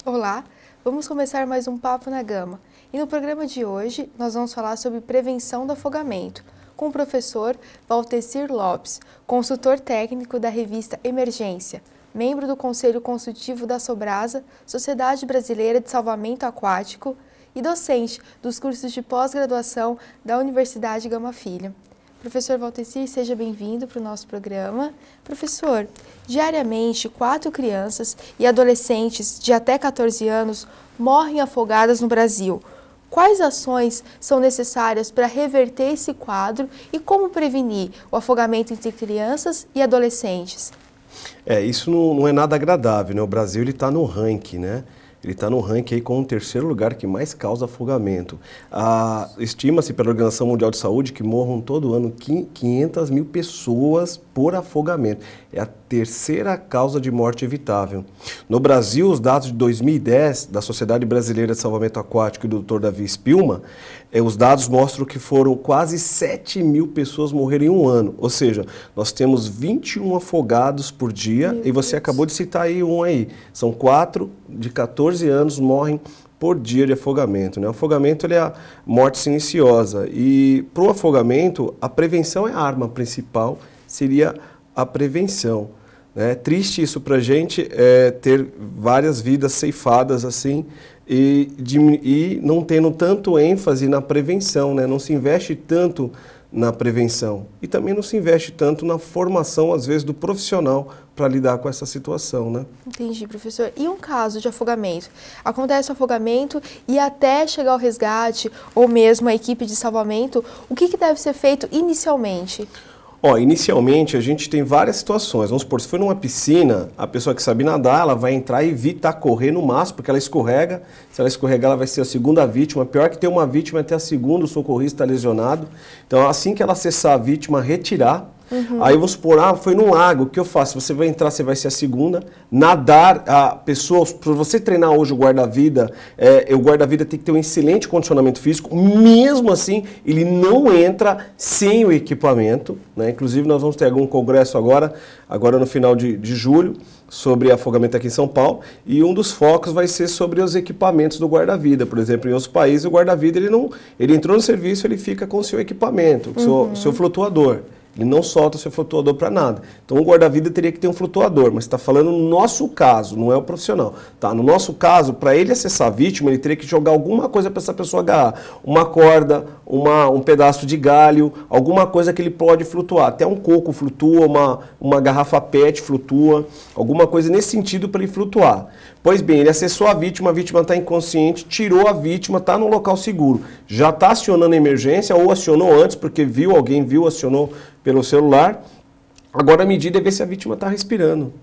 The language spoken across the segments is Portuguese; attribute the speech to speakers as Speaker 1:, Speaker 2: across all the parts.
Speaker 1: Olá, vamos começar mais um Papo na Gama. E no programa de hoje nós vamos falar sobre prevenção do afogamento, com o professor Valtecir Lopes, consultor técnico da revista Emergência, membro do Conselho Consultivo da Sobrasa, Sociedade Brasileira de Salvamento Aquático e docente dos cursos de pós-graduação da Universidade Gama Filho. Professor Valtecir, seja bem-vindo para o nosso programa. Professor, diariamente 4 crianças e adolescentes de até 14 anos morrem afogadas no Brasil. Quais ações são necessárias para reverter esse quadro e como prevenir o afogamento entre crianças e adolescentes?
Speaker 2: Isso não é nada agradável, né? O Brasil está no ranking, né? Ele está no ranking aí com o 3º lugar que mais causa afogamento. Estima-se pela Organização Mundial de Saúde que morram todo ano 500 mil pessoas por afogamento. É a 3ª causa de morte evitável. No Brasil, os dados de 2010 da Sociedade Brasileira de Salvamento Aquático e do Dr. Davi Spilman, os dados mostram que foram quase 7 mil pessoas morreram em um ano. Ou seja, nós temos 21 afogados por dia e você acabou de citar aí um aí. São 4 de 14 anos morrem por dia de afogamento, né? O afogamento ele é a morte silenciosa e para o afogamento a prevenção é a arma principal, seria a prevenção. É triste isso para a gente, ter várias vidas ceifadas assim e não tendo tanto ênfase na prevenção, né? Não se investe tanto na prevenção e também não se investe tanto na formação, às vezes, do profissional para lidar com essa situação, né?
Speaker 1: Entendi, professor. E um caso de afogamento? Acontece o afogamento e até chegar ao resgate ou mesmo a equipe de salvamento, o que deve ser feito inicialmente?
Speaker 2: Inicialmente a gente tem várias situações. Vamos supor, se for numa piscina, a pessoa que sabe nadar, ela vai entrar e evitar correr no máximo, porque ela escorrega. Se ela escorregar, ela vai ser a segunda vítima. Pior que ter uma vítima é ter a segunda, o socorrista lesionado. Então, assim que ela acessar a vítima, retirar. Aí vamos supor, foi num lago, o que eu faço? Você vai entrar, você vai ser a segunda, nadar, a pessoa, para você treinar hoje o guarda-vida, o guarda-vida tem que ter um excelente condicionamento físico, mesmo assim, ele não entra sem o equipamento, né? Inclusive nós vamos ter algum congresso agora no final de julho, sobre afogamento aqui em São Paulo, e um dos focos vai ser sobre os equipamentos do guarda-vida. Por exemplo, em outros países, o guarda-vida, ele entrou no serviço, ele fica com o seu equipamento, o seu flutuador. Ele não solta o seu flutuador para nada. Então o guarda-vida teria que ter um flutuador, mas está falando no nosso caso, não é o profissional. Tá? No nosso caso, para ele acessar a vítima, ele teria que jogar alguma coisa para essa pessoa agarrar. Uma corda, um pedaço de galho, alguma coisa que ele pode flutuar. Até um coco flutua, uma garrafa PET flutua, alguma coisa nesse sentido para ele flutuar. Pois bem, ele acessou a vítima está inconsciente, tirou a vítima, está no local seguro. Já está acionando a emergência ou acionou antes, porque alguém viu, acionou pelo celular. Agora a medida é ver se a vítima está respirando.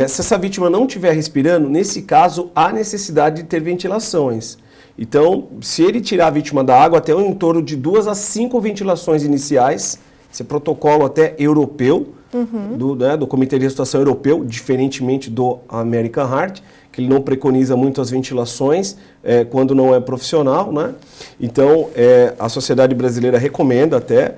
Speaker 2: Se essa vítima não estiver respirando, nesse caso há necessidade de ter ventilações. Então, se ele tirar a vítima da água, até em torno de 2 a 5 ventilações iniciais, esse protocolo até europeu, do Comitê de Ressuscitação Europeu, diferentemente do American Heart, que ele não preconiza muito as ventilações quando não é profissional, né? Então, a Sociedade Brasileira recomenda até,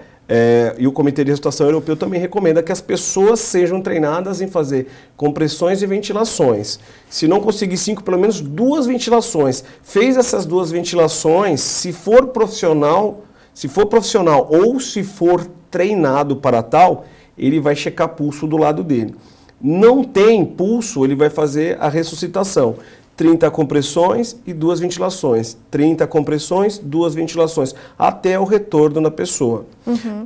Speaker 2: e o Comitê de Ressuscitação Europeu também recomenda que as pessoas sejam treinadas em fazer compressões e ventilações. Se não conseguir 5, pelo menos 2 ventilações. Fez essas 2 ventilações, se for profissional ou se for treinado para tal, ele vai checar pulso do lado dele. Não tem pulso, ele vai fazer a ressuscitação. 30 compressões e 2 ventilações. 30 compressões, 2 ventilações, até o retorno da pessoa.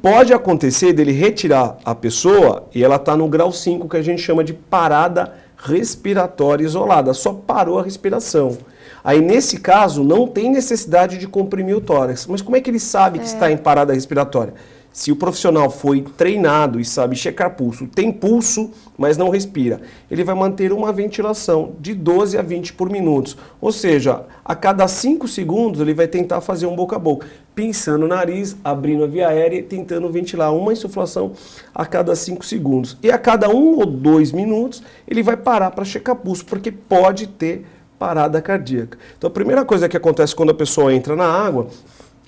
Speaker 2: Pode acontecer dele retirar a pessoa e ela está no grau 5, que a gente chama de parada respiratória isolada. Só parou a respiração. Aí, nesse caso, não tem necessidade de comprimir o tórax. Mas como é que ele sabe que está em parada respiratória? Se o profissional foi treinado e sabe checar pulso, tem pulso, mas não respira, ele vai manter uma ventilação de 12 a 20 por minuto. Ou seja, a cada 5 segundos ele vai tentar fazer um boca a boca, pinçando o nariz, abrindo a via aérea e tentando ventilar uma insuflação a cada 5 segundos. E a cada 1 ou 2 minutos ele vai parar para checar pulso, porque pode ter parada cardíaca. Então a primeira coisa que acontece quando a pessoa entra na água,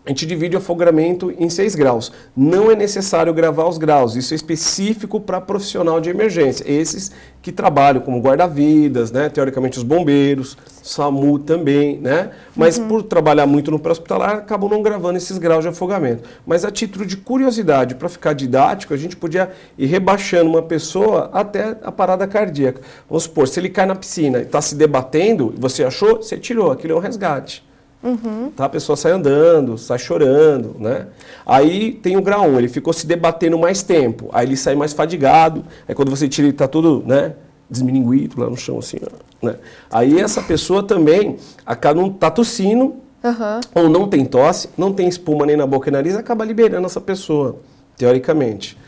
Speaker 2: a gente divide o afogamento em 6 graus. Não é necessário gravar os graus, isso é específico para profissional de emergência. Esses que trabalham como guarda-vidas, né? Teoricamente os bombeiros, SAMU também, né? Mas por trabalhar muito no pré-hospitalar, acabam não gravando esses graus de afogamento. Mas a título de curiosidade, para ficar didático, a gente podia ir rebaixando uma pessoa até a parada cardíaca. Vamos supor, se ele cai na piscina e está se debatendo, você achou, você tirou, aquilo é um resgate. Tá? A pessoa sai andando, sai chorando, né? Aí tem o grau 1, ele ficou se debatendo mais tempo, aí ele sai mais fadigado, aí quando você tira ele tá todo, né, desmininguido lá no chão assim, né? Aí essa pessoa também acaba, não tá tossindo, ou não tem tosse, não tem espuma nem na boca e nariz, acaba liberando essa pessoa, teoricamente.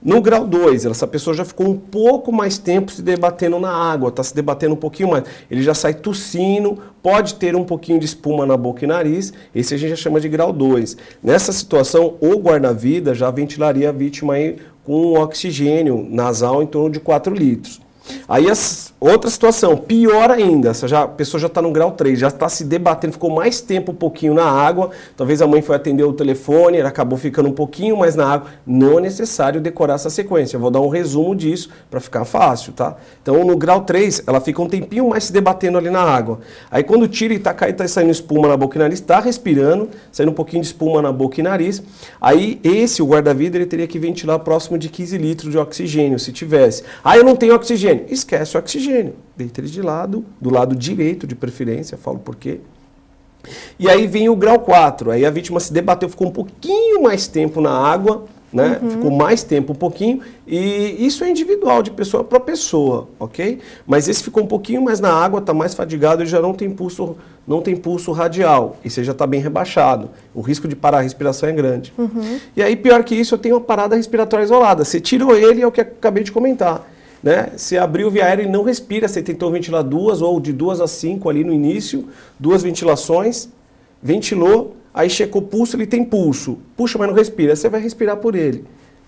Speaker 2: No grau 2, essa pessoa já ficou um pouco mais tempo se debatendo na água, está se debatendo um pouquinho mais. Ele já sai tossindo, pode ter um pouquinho de espuma na boca e nariz, esse a gente já chama de grau 2. Nessa situação, o guarda-vida já ventilaria a vítima aí com oxigênio nasal em torno de 4 litros. Aí outra situação, pior ainda, a pessoa já está no grau 3, já está se debatendo, ficou mais tempo um pouquinho na água, talvez a mãe foi atender o telefone, ela acabou ficando um pouquinho mais na água, não é necessário decorar essa sequência, eu vou dar um resumo disso para ficar fácil, tá? Então no grau 3, ela fica um tempinho mais se debatendo ali na água, aí quando tira e está saindo espuma na boca e nariz, está respirando, saindo um pouquinho de espuma na boca e nariz, aí o guarda-vida, ele teria que ventilar próximo de 15 litros de oxigênio, se tivesse. Ah, eu não tenho oxigênio. Esquece o oxigênio, deita ele de lado, do lado direito de preferência, falo por quê. E aí vem o grau 4, aí a vítima se debateu, ficou um pouquinho mais tempo na água, né? Ficou mais tempo um pouquinho, e isso é individual, de pessoa para pessoa, ok? Mas esse ficou um pouquinho mais na água, está mais fadigado, ele já não tem pulso radial, e você já está bem rebaixado, o risco de parar a respiração é grande. E aí, pior que isso, eu tenho uma parada respiratória isolada, você tirou ele, é o que eu acabei de comentar. Né? Você abriu o via aérea e não respira, você tentou ventilar 2 ou de 2 a 5 ali no início, 2 ventilações, ventilou, aí checou o pulso, ele tem pulso, puxa, mas não respira, você vai respirar por ele.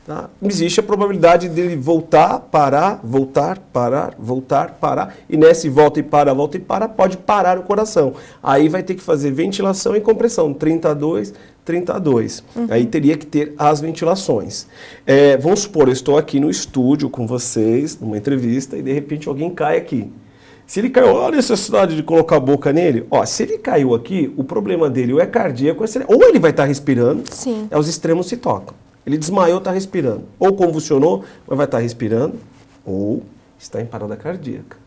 Speaker 2: Tá? Existe a probabilidade dele voltar, parar, voltar, parar, voltar, parar, e nesse volta e para, pode parar o coração. Aí vai ter que fazer ventilação e compressão, 32, 32. Aí teria que ter as ventilações. Vamos supor, eu estou aqui no estúdio com vocês, numa entrevista, e de repente alguém cai aqui. Se ele caiu, olha a necessidade de colocar a boca nele. Ó, se ele caiu aqui, o problema dele ou é cardíaco, ou ele vai estar respirando, os extremos se tocam. Ele desmaiou, está respirando. Ou convulsionou, mas vai estar respirando, ou está em parada cardíaca.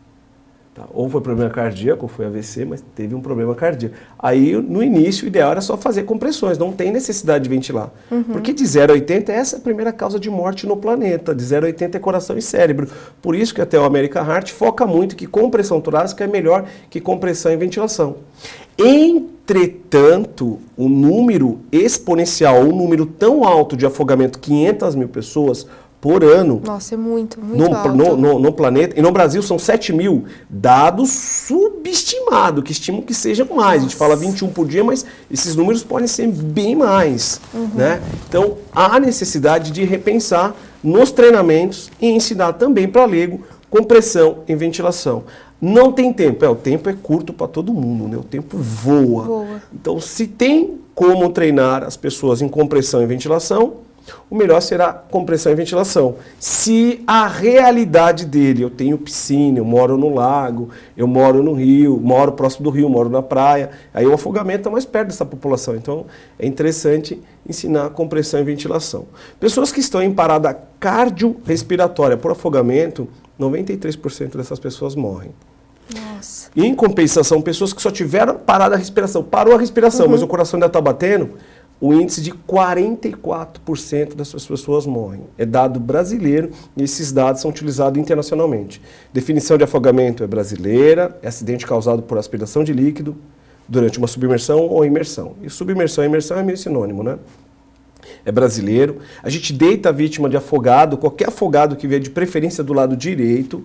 Speaker 2: Tá? Ou foi problema cardíaco, ou foi AVC, mas teve um problema cardíaco. Aí, no início, o ideal era só fazer compressões, não tem necessidade de ventilar. Porque de 0 a 80, essa é a primeira causa de morte no planeta. De 0 a 80 é coração e cérebro. Por isso que até o American Heart foca muito que compressão torácica é melhor que compressão e ventilação. Entretanto, o número exponencial, um número tão alto de afogamento, 500 mil pessoas por ano.
Speaker 1: Nossa, é muito
Speaker 2: alto. No planeta. E no Brasil são 7 mil. Dados subestimados, que estimam que sejam mais. A gente fala 21 por dia, mas esses números podem ser bem mais. Né? Então, há necessidade de repensar nos treinamentos e ensinar também para leigo compressão e ventilação. Não tem tempo. O tempo é curto para todo mundo, né? O tempo voa. Então, se tem como treinar as pessoas em compressão e ventilação, o melhor será compressão e ventilação. Se a realidade dele, eu tenho piscina, eu moro no lago, eu moro no rio, moro próximo do rio, moro na praia, aí o afogamento está mais perto dessa população. Então, é interessante ensinar compressão e ventilação. Pessoas que estão em parada cardiorrespiratória por afogamento, 93% dessas pessoas morrem.
Speaker 1: Nossa.
Speaker 2: E em compensação, pessoas que só tiveram parada a respiração, parou a respiração, mas o coração ainda está batendo, o índice de 44% dessas pessoas morrem. É dado brasileiro e esses dados são utilizados internacionalmente. Definição de afogamento é brasileira, é acidente causado por aspiração de líquido durante uma submersão ou imersão. E submersão e imersão é meio sinônimo, né? É brasileiro. A gente deita a vítima de afogado, qualquer afogado que vier de preferência do lado direito,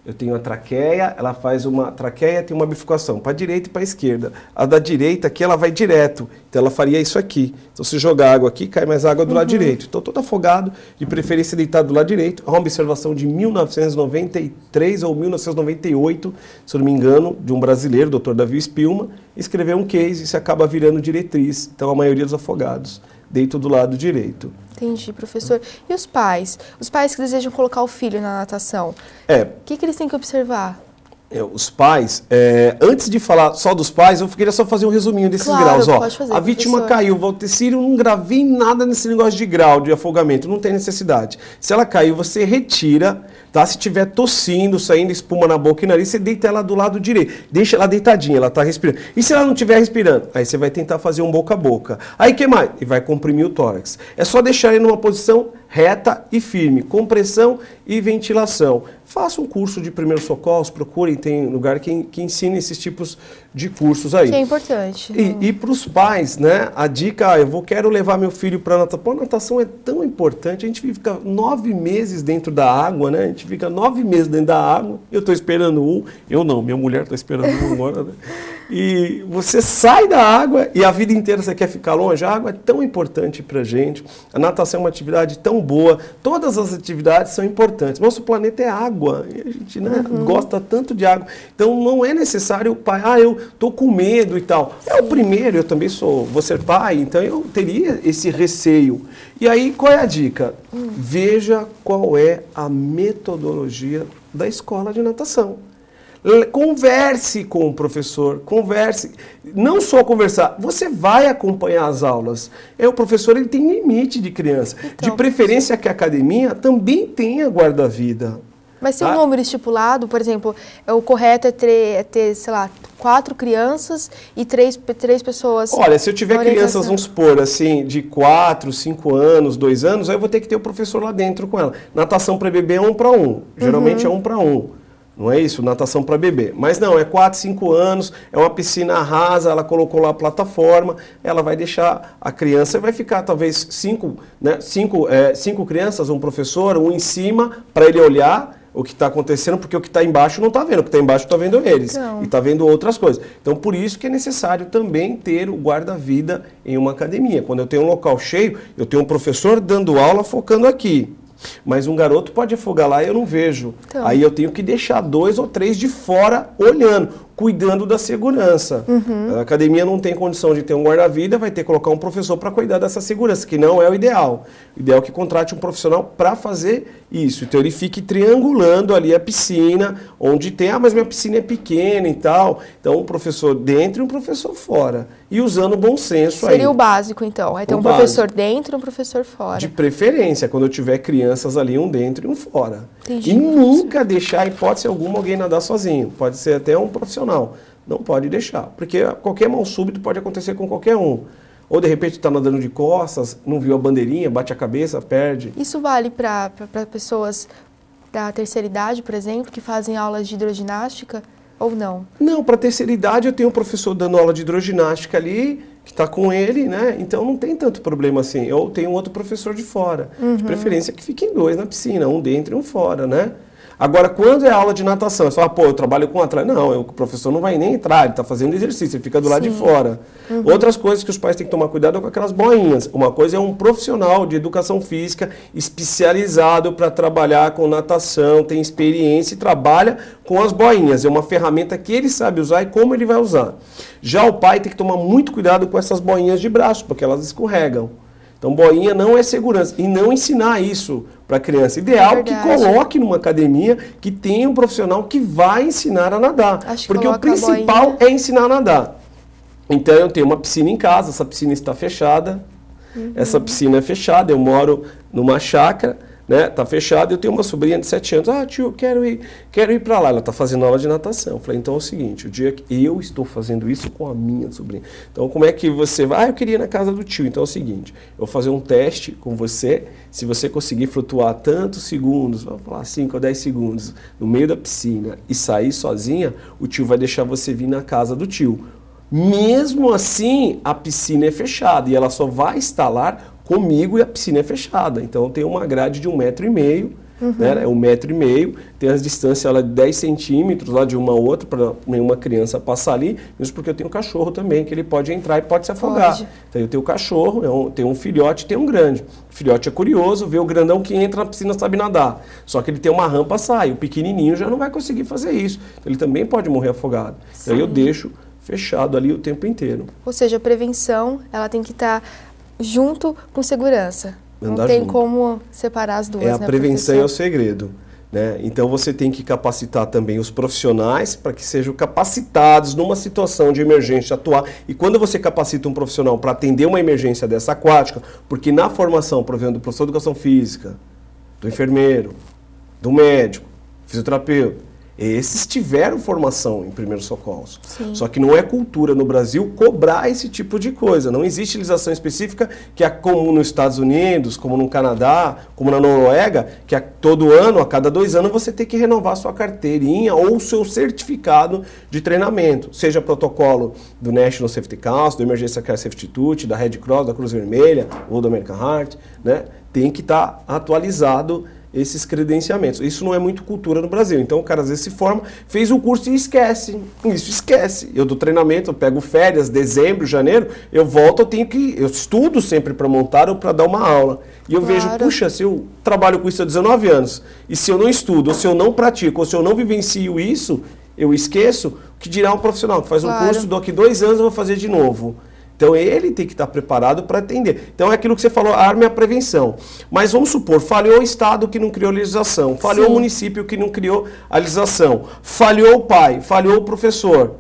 Speaker 2: Eu tenho a traqueia, ela faz uma traqueia, tem uma bifurcação para a direita e para a esquerda. A da direita aqui, ela vai direto. Então, ela faria isso aqui. Então, se jogar água aqui, cai mais água do lado direito. Então, todo afogado, de preferência deitado do lado direito. Há uma observação de 1993 ou 1998, se eu não me engano, de um brasileiro, Dr. Davi Spilman, escreveu um case e isso acaba virando diretriz. Então, a maioria dos afogados deitam do lado direito.
Speaker 1: Entendi, professor. E os pais? Os pais que desejam colocar o filho na natação, o que eles têm que observar?
Speaker 2: Os pais, antes de falar só dos pais, eu queria só fazer um resuminho desses graus.
Speaker 1: Pode fazer,
Speaker 2: a vítima
Speaker 1: professor.
Speaker 2: caiu, Valtecírio, não gravei nada nesse negócio de grau, de afogamento, não tem necessidade. Se ela caiu, você retira, tá? Se tiver tossindo, saindo espuma na boca e nariz, você deita ela do lado direito. Deixa ela deitadinha, ela está respirando. E se ela não estiver respirando? Aí você vai tentar fazer um boca a boca. Aí o que mais? E vai comprimir o tórax. É só deixar ele numa posição reta e firme, compressão e ventilação. Faça um curso de primeiros socorros, procurem, tem lugar que ensina esses tipos de cursos aí.
Speaker 1: Que é importante.
Speaker 2: E para os pais, né, a dica, quero levar meu filho para natação. Pô, a natação é tão importante, a gente fica 9 meses dentro da água, né? A gente fica 9 meses dentro da água, eu estou esperando um, eu não, minha mulher está esperando um agora, né? E você sai da água e a vida inteira você quer ficar longe. A água é tão importante para a gente. A natação é uma atividade tão boa. Todas as atividades são importantes. Nosso planeta é água. E a gente gosta tanto de água. Então não é necessário o pai, eu estou com medo e tal. É o primeiro, eu também vou ser pai, então eu teria esse receio. E aí, qual é a dica? Veja qual é a metodologia da escola de natação. Converse com o professor, converse, não só conversar, você vai acompanhar as aulas. O professor ele tem limite de criança,
Speaker 1: então,
Speaker 2: de preferência que a academia também tenha guarda-vida.
Speaker 1: Mas se um número estipulado, por exemplo, o correto é ter, sei lá, 4 crianças e 3 pessoas.
Speaker 2: Olha, se eu tiver crianças, vamos supor, assim, de 4, 5 anos, 2 anos, aí eu vou ter que ter o professor lá dentro com ela. Natação para bebê é 1 para 1, geralmente é 1 para 1. Não é isso? Natação para bebê. Mas não, é 4, 5 anos, é uma piscina rasa, ela colocou lá a plataforma, ela vai deixar a criança, vai ficar talvez 5 crianças, um professor, um em cima, para ele olhar o que está acontecendo, porque o que está embaixo não está vendo, o que está embaixo está vendo eles, e está vendo outras coisas. Então, por isso que é necessário também ter o guarda-vida em uma academia. Quando eu tenho um local cheio, eu tenho um professor dando aula focando aqui. Mas um garoto pode afogar lá e eu não vejo. Então. Aí eu tenho que deixar 2 ou 3 de fora olhando, cuidando da segurança. A academia não tem condição de ter um guarda-vida, vai ter que colocar um professor para cuidar dessa segurança, que não é o ideal. O ideal é que contrate um profissional para fazer isso. Então ele fique triangulando ali a piscina, onde tem, mas minha piscina é pequena e tal. Então um professor dentro e um professor fora. E usando bom senso aí.
Speaker 1: Seria o básico, então. Aí tem um professor dentro e um professor fora.
Speaker 2: De preferência, quando eu tiver crianças ali, um dentro e um fora.
Speaker 1: Entendi,
Speaker 2: e nunca deixar, hipótese alguma, alguém nadar sozinho. Pode ser até um profissional. Não pode deixar. Porque qualquer mal súbito pode acontecer com qualquer um. Ou de repente está nadando de costas, não viu a bandeirinha, bate a cabeça, perde.
Speaker 1: Isso vale para pessoas da terceira idade, por exemplo, que fazem aulas de hidroginástica? Ou não? Não,
Speaker 2: para terceira idade eu tenho um professor dando aula de hidroginástica ali, que está com ele, né? Então não tem tanto problema assim. Eu tenho outro professor de fora. De preferência que fiquem 2 na piscina, um dentro e um fora, né? Agora, quando é aula de natação, você fala, eu trabalho com atleta. Não, o professor não vai nem entrar, ele está fazendo exercício, ele fica do lado de fora. Outras coisas que os pais têm que tomar cuidado é com aquelas boinhas. Uma coisa é um profissional de educação física especializado para trabalhar com natação, tem experiência e trabalha com as boinhas. É uma ferramenta que ele sabe usar e como ele vai usar. Já o pai tem que tomar muito cuidado com essas boinhas de braço, porque elas escorregam. Então, boinha não é segurança. E não ensinar isso para a criança. Ideal que coloque numa academia que tenha um profissional que vai ensinar a nadar. Porque o principal é ensinar a nadar. Então, eu tenho uma piscina em casa, essa piscina está fechada. Essa piscina é fechada, eu moro numa chácara, né? Tá fechado, eu tenho uma sobrinha de 7 anos. Tio, quero ir para lá. Ela está fazendo aula de natação. Eu falei, então é o seguinte, o dia que eu estou fazendo isso com a minha sobrinha. Então, como é que você vai? Eu queria ir na casa do tio. Então é o seguinte, eu vou fazer um teste com você. Se você conseguir flutuar tantos segundos, vamos falar 5 ou 10 segundos, no meio da piscina e sair sozinha, o tio vai deixar você vir na casa do tio. Mesmo assim, a piscina é fechada e ela só vai instalar comigo e a piscina é fechada. Então tem uma grade de 1,5 m né? É 1,5 m, tem as distâncias lá de 10 centímetros lá de uma a outra para nenhuma criança passar ali, mesmo porque eu tenho um cachorro também, que ele pode entrar e pode se afogar.
Speaker 1: Pode.
Speaker 2: Então eu tenho o cachorro, tem um filhote e tem um grande. O filhote é curioso, vê o grandão que entra na piscina sabe nadar, só que ele tem uma rampa, sai, o pequenininho já não vai conseguir fazer isso, então, ele também pode morrer afogado. Sim. Então eu deixo fechado ali o tempo inteiro.
Speaker 1: Ou seja, a prevenção, ela tem que estar junto com segurança.
Speaker 2: Andar
Speaker 1: não tem
Speaker 2: junto.
Speaker 1: Como separar as duas,
Speaker 2: a
Speaker 1: né,
Speaker 2: prevenção
Speaker 1: professor?
Speaker 2: é o segredo. Né? Então você tem que capacitar também os profissionais para que sejam capacitados numa situação de emergência atuar. E quando você capacita um profissional para atender uma emergência dessa aquática, porque na formação, por exemplo, do professor de educação física, do enfermeiro, do médico, fisioterapeuta, esses tiveram formação em primeiros socorros. Sim. Só que não é cultura no Brasil cobrar esse tipo de coisa. Não existe legislação específica que é comum nos Estados Unidos, como no Canadá, como na Noruega, que todo ano, a cada 2 anos, você tem que renovar sua carteirinha ou o seu certificado de treinamento. Seja protocolo do National Safety Council, do Emergency Care Safety Institute, da Red Cross, da Cruz Vermelha ou do American Heart, né? Tem que estar atualizado esses credenciamentos. Isso não é muito cultura no Brasil. Então o cara às vezes se forma, fez o curso e esquece. Isso esquece. Eu dou treinamento, eu pego férias, dezembro, janeiro, eu volto, eu estudo sempre para montar ou para dar uma aula. E eu vejo, puxa, se eu trabalho com isso há 19 anos, e se eu não estudo, ou se eu não pratico, ou se eu não vivencio isso, eu esqueço, o que dirá um profissional que faz um curso, daqui 2 anos eu vou fazer de novo. Então ele tem que estar preparado para atender. Então é aquilo que você falou, a arma é a prevenção. Mas vamos supor, falhou o Estado que não criou legislação, falhou o município que não criou a legislação, falhou o pai, falhou o professor,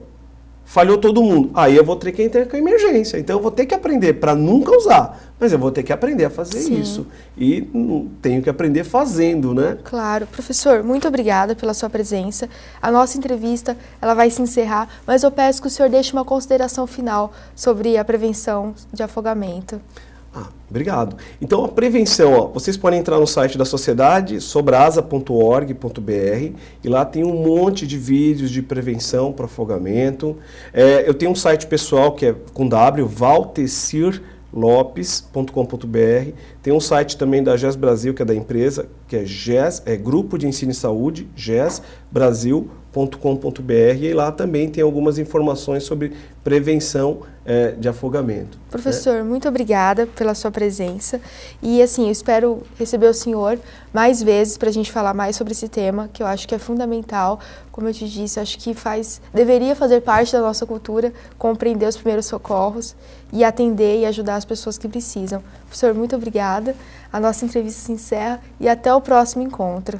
Speaker 2: falhou todo mundo. Aí eu vou ter que entrar com a emergência. Então eu vou ter que aprender para nunca usar, mas eu vou ter que aprender a fazer isso. E tenho que aprender fazendo, né?
Speaker 1: Claro. Professor, muito obrigada pela sua presença. A nossa entrevista ela vai se encerrar, mas eu peço que o senhor deixe uma consideração final sobre a prevenção de afogamento.
Speaker 2: Obrigado. Então a prevenção, vocês podem entrar no site da sociedade, sobrasa.org.br, e lá tem um monte de vídeos de prevenção para afogamento. Eu tenho um site pessoal que é com www.valtecirlopes.com.br. Tem um site também da GES Brasil, que é da empresa, que é GES, Grupo de Ensino e Saúde, gesbrasil.com.br, e lá também tem algumas informações sobre prevenção de afogamento.
Speaker 1: Professor, muito obrigada pela sua presença e assim, eu espero receber o senhor mais vezes para a gente falar mais sobre esse tema, que eu acho que é fundamental. Como eu te disse, acho que deveria fazer parte da nossa cultura compreender os primeiros socorros e atender e ajudar as pessoas que precisam. Professor, muito obrigada. A nossa entrevista se encerra e até o próximo encontro.